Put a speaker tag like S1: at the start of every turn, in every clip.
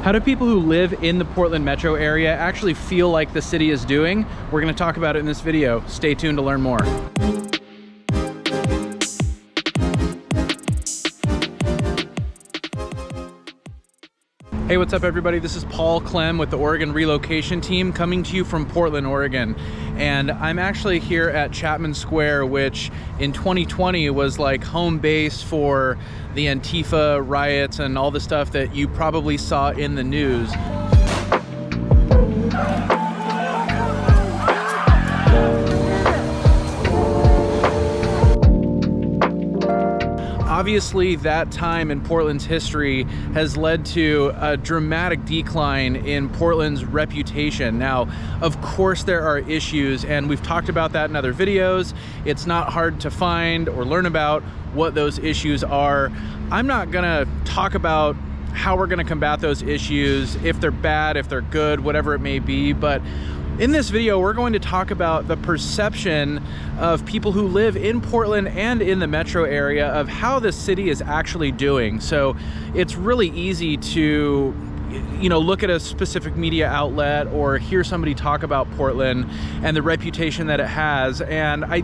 S1: How do people who live in the Portland metro area actually feel like the city is doing? We're going to talk about it in this video. Stay tuned to learn more. Hey, what's up everybody? This is Paul Clem with the Oregon Relocation Team coming to you from Portland, Oregon. And I'm actually here at Chapman Square, which in 2020 was like home base for the Antifa riots and all the stuff that you probably saw in the news. Obviously, that time in Portland's history has led to a dramatic decline in Portland's reputation. Now, of course, there are issues, and we've talked about that in other videos. It's not hard to find or learn about what those issues are. I'm not gonna talk about how we're gonna combat those issues, if they're bad, if they're good, whatever it may be, but in this video, we're going to talk about the perception of people who live in Portland and in the metro area of how the city is actually doing. So it's really easy to, look at a specific media outlet or hear somebody talk about Portland and the reputation that it has. And I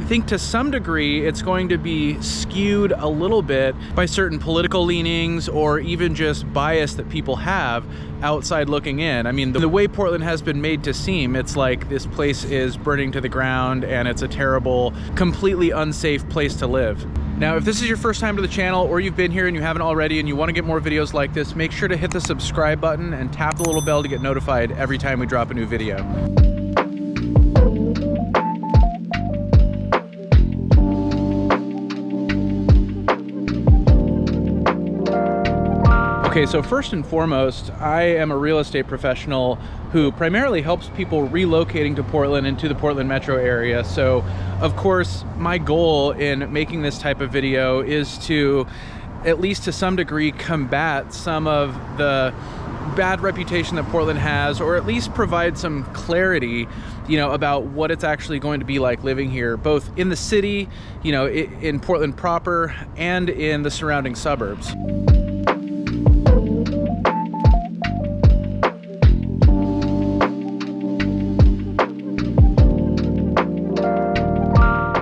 S1: think to some degree, it's going to be skewed a little bit by certain political leanings or even just bias that people have outside looking in. I mean, the way Portland has been made to seem, it's like this place is burning to the ground and it's a terrible, completely unsafe place to live. Now, if this is your first time to the channel or you've been here and you haven't already and you want to get more videos like this, make sure to hit the subscribe button and tap the little bell to get notified every time we drop a new video. Okay, so first and foremost, I am a real estate professional who primarily helps people relocating to Portland and to the Portland metro area. So, of course, my goal in making this type of video is to, at least to some degree, combat some of the bad reputation that Portland has, or at least provide some clarity, about what it's actually going to be like living here, both in the city, in Portland proper, and in the surrounding suburbs.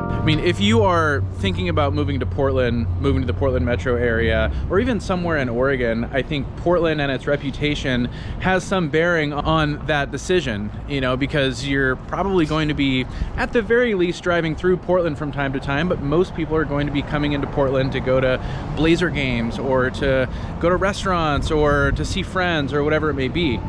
S1: I mean, if you are thinking about moving to the Portland metro area, or even somewhere in Oregon, I think Portland and its reputation has some bearing on that decision, because you're probably going to be, at the very least, driving through Portland from time to time, but most people are going to be coming into Portland to go to Blazer games, or to go to restaurants, or to see friends, or whatever it may be.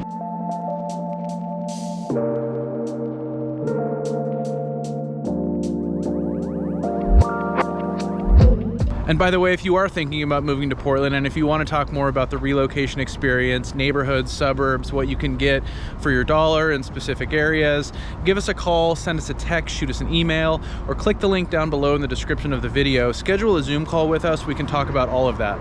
S1: And by the way, if you are thinking about moving to Portland, and if you want to talk more about the relocation experience, neighborhoods, suburbs, what you can get for your dollar in specific areas, give us a call, send us a text, shoot us an email, or click the link down below in the description of the video. Schedule a Zoom call with us. We can talk about all of that.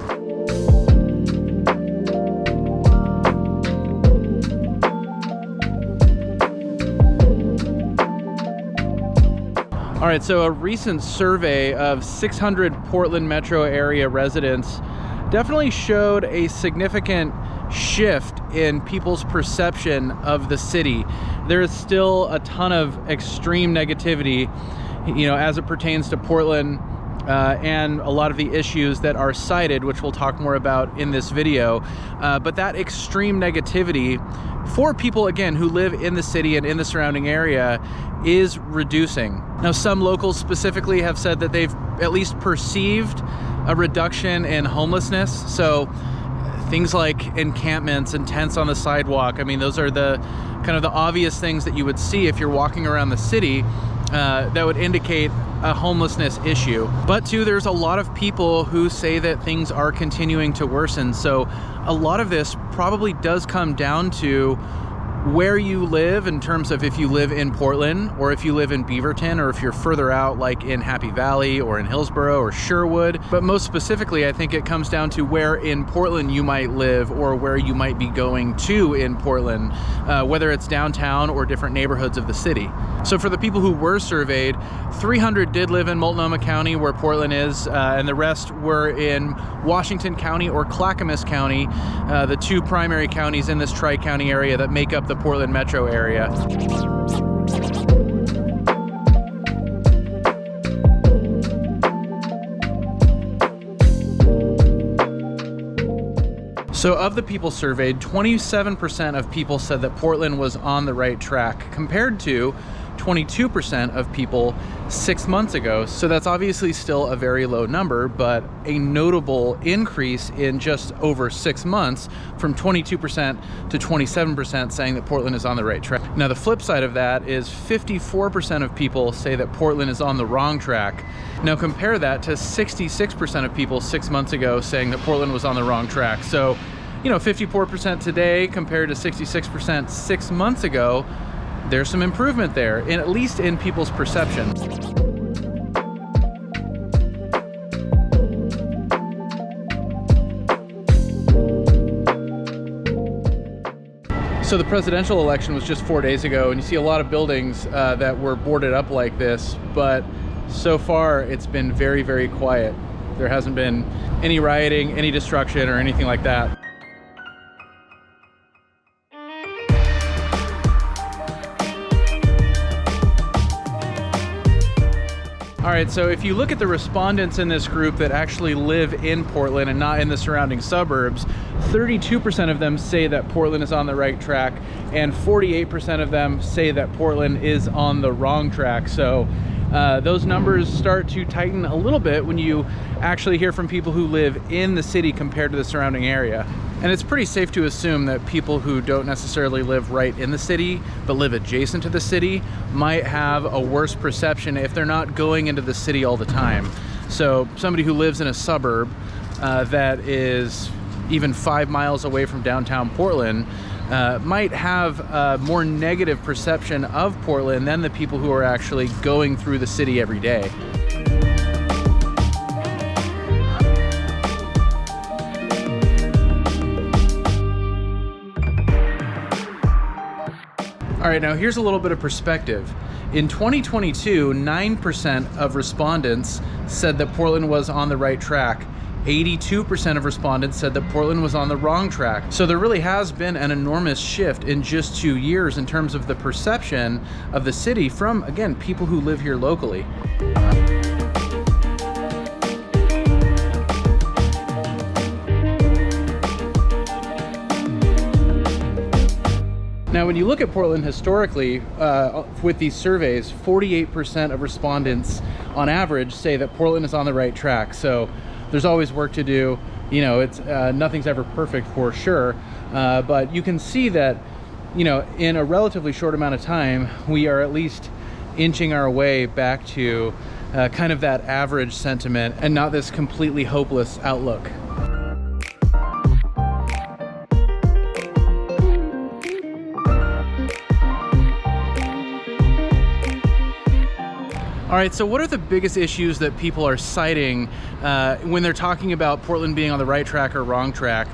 S1: All right, so a recent survey of 600 Portland metro area residents definitely showed a significant shift in people's perception of the city. There is still a ton of extreme negativity, as it pertains to Portland and a lot of the issues that are cited, which we'll talk more about in this video. But that extreme negativity for people, again, who live in the city and in the surrounding area is reducing. Now, some locals specifically have said that they've at least perceived a reduction in homelessness. So things like encampments and tents on the sidewalk, I mean, those are the kind of the obvious things that you would see if you're walking around the city that would indicate a homelessness issue. But too, there's a lot of people who say that things are continuing to worsen. So a lot of this probably does come down to where you live in terms of if you live in Portland or if you live in Beaverton or if you're further out like in Happy Valley or in Hillsborough or Sherwood. But most specifically, I think it comes down to where in Portland you might live or where you might be going to in Portland, whether it's downtown or different neighborhoods of the city. So for the people who were surveyed, 300 did live in Multnomah County where Portland is, and the rest were in Washington County or Clackamas County, the two primary counties in this tri-county area that make up the Portland metro area. So of the people surveyed, 27% of people said that Portland was on the right track, compared to 22% of people 6 months ago. So that's obviously still a very low number, but a notable increase in just over 6 months, from 22% to 27% saying that Portland is on the right track. Now the flip side of that is 54% of people say that Portland is on the wrong track. Now compare that to 66% of people 6 months ago saying that Portland was on the wrong track. So, 54% today compared to 66% 6 months ago. There's some improvement there, at least in people's perception. So the presidential election was just 4 days ago, and you see a lot of buildings that were boarded up like this, but so far it's been very, very quiet. There hasn't been any rioting, any destruction, or anything like that. All right, so if you look at the respondents in this group that actually live in Portland and not in the surrounding suburbs, 32% of them say that Portland is on the right track, and 48% of them say that Portland is on the wrong track. So those numbers start to tighten a little bit when you actually hear from people who live in the city compared to the surrounding area. And it's pretty safe to assume that people who don't necessarily live right in the city, but live adjacent to the city, might have a worse perception if they're not going into the city all the time. So somebody who lives in a suburb that is even 5 miles away from downtown Portland might have a more negative perception of Portland than the people who are actually going through the city every day. All right, now here's a little bit of perspective. In 2022, 9% of respondents said that Portland was on the right track. 82% of respondents said that Portland was on the wrong track. So there really has been an enormous shift in just 2 years in terms of the perception of the city from, again, people who live here locally. Now, when you look at Portland historically, with these surveys, 48% of respondents on average say that Portland is on the right track. So there's always work to do. It's nothing's ever perfect for sure, but you can see that, in a relatively short amount of time, we are at least inching our way back to kind of that average sentiment and not this completely hopeless outlook. All right, so what are the biggest issues that people are citing when they're talking about Portland being on the right track or wrong track?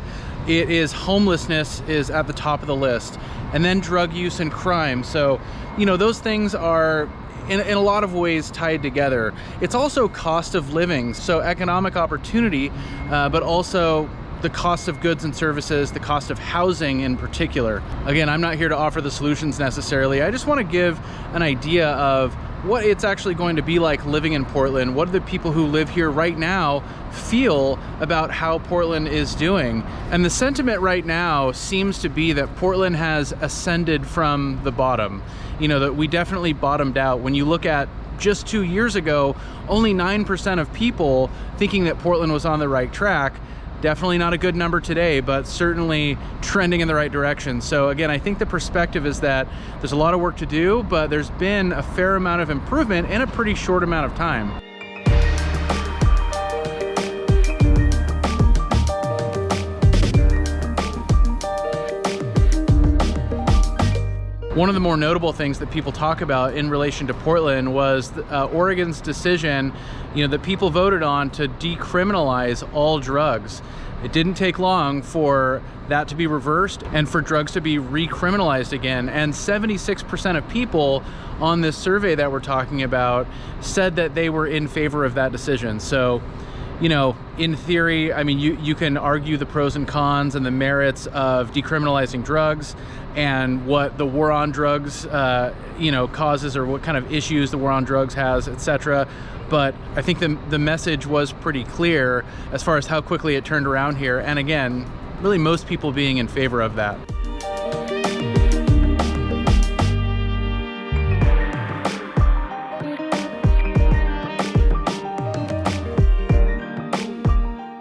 S1: It is homelessness is at the top of the list, and then drug use and crime. So, those things are in a lot of ways tied together. It's also cost of living, so economic opportunity, but also the cost of goods and services, the cost of housing in particular. Again, I'm not here to offer the solutions necessarily. I just want to give an idea of what it's actually going to be like living in Portland. What do the people who live here right now feel about how Portland is doing? And the sentiment right now seems to be that Portland has ascended from the bottom. That we definitely bottomed out. When you look at just 2 years ago, only 9% of people thinking that Portland was on the right track. Definitely not a good number today, but certainly trending in the right direction. So again, I think the perspective is that there's a lot of work to do, but there's been a fair amount of improvement in a pretty short amount of time. One of the more notable things that people talk about in relation to Portland was Oregon's decision, that people voted on to decriminalize all drugs. It didn't take long for that to be reversed and for drugs to be recriminalized again. And 76% of people on this survey that we're talking about said that they were in favor of that decision. So, in theory, I mean, you can argue the pros and cons and the merits of decriminalizing drugs and what the war on drugs, causes, or what kind of issues the war on drugs has, etc. But I think the message was pretty clear as far as how quickly it turned around here. And again, really most people being in favor of that.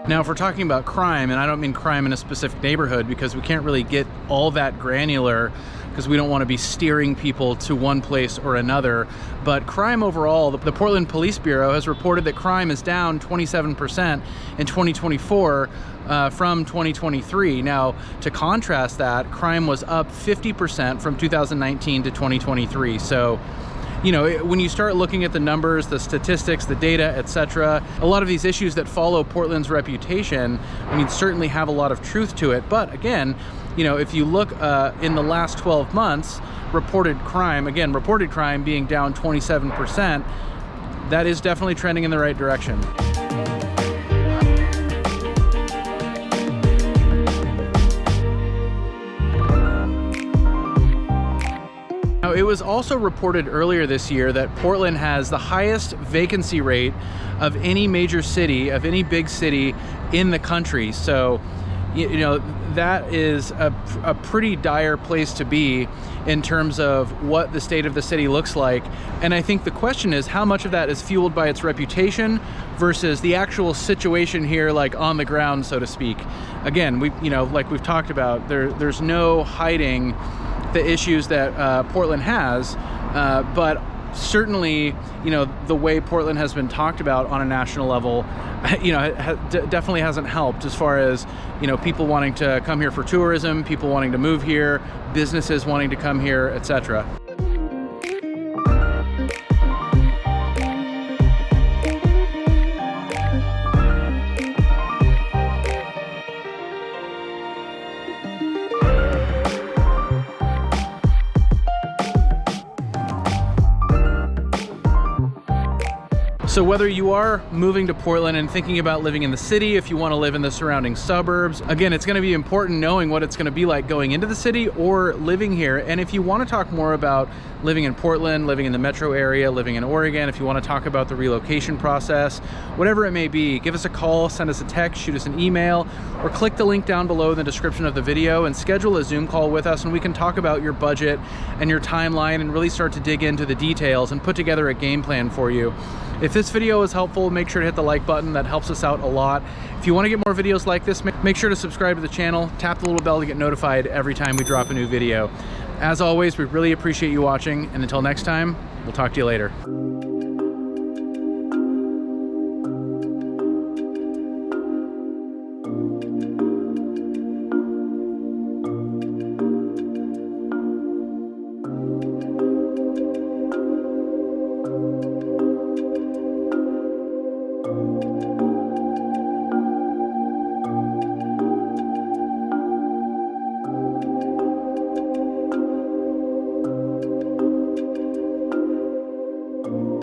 S1: Now, if we're talking about crime, and I don't mean crime in a specific neighborhood because we can't really get all that granular because we don't want to be steering people to one place or another, but crime overall, the Portland Police Bureau has reported that crime is down 27% in 2024 from 2023. Now, to contrast that, crime was up 50% from 2019 to 2023. So, when you start looking at the numbers, the statistics, the data, etc., a lot of these issues that follow Portland's reputation, certainly have a lot of truth to it. But again, if you look in the last 12 months, reported crime being down 27%, that is definitely trending in the right direction. Now, it was also reported earlier this year that Portland has the highest vacancy rate of any major city, of any big city in the country. So, that is a pretty dire place to be in terms of what the state of the city looks like. And I think the question is how much of that is fueled by its reputation versus the actual situation here, like on the ground, so to speak. Again, like we've talked about, there's no hiding the issues that Portland has, but certainly, the way Portland has been talked about on a national level, definitely hasn't helped as far as, people wanting to come here for tourism, people wanting to move here, businesses wanting to come here, etc. So whether you are moving to Portland and thinking about living in the city, if you want to live in the surrounding suburbs, again, it's going to be important knowing what it's going to be like going into the city or living here. And if you want to talk more about living in Portland, living in the metro area, living in Oregon, if you want to talk about the relocation process, whatever it may be, give us a call, send us a text, shoot us an email, or click the link down below in the description of the video and schedule a Zoom call with us, and we can talk about your budget and your timeline and really start to dig into the details and put together a game plan for you. If this video was helpful, make sure to hit the like button. That helps us out a lot. If you want to get more videos like this, make sure to subscribe to the channel, tap the little bell to get notified every time we drop a new video. As always, we really appreciate you watching, and until next time, we'll talk to you later.
S2: you.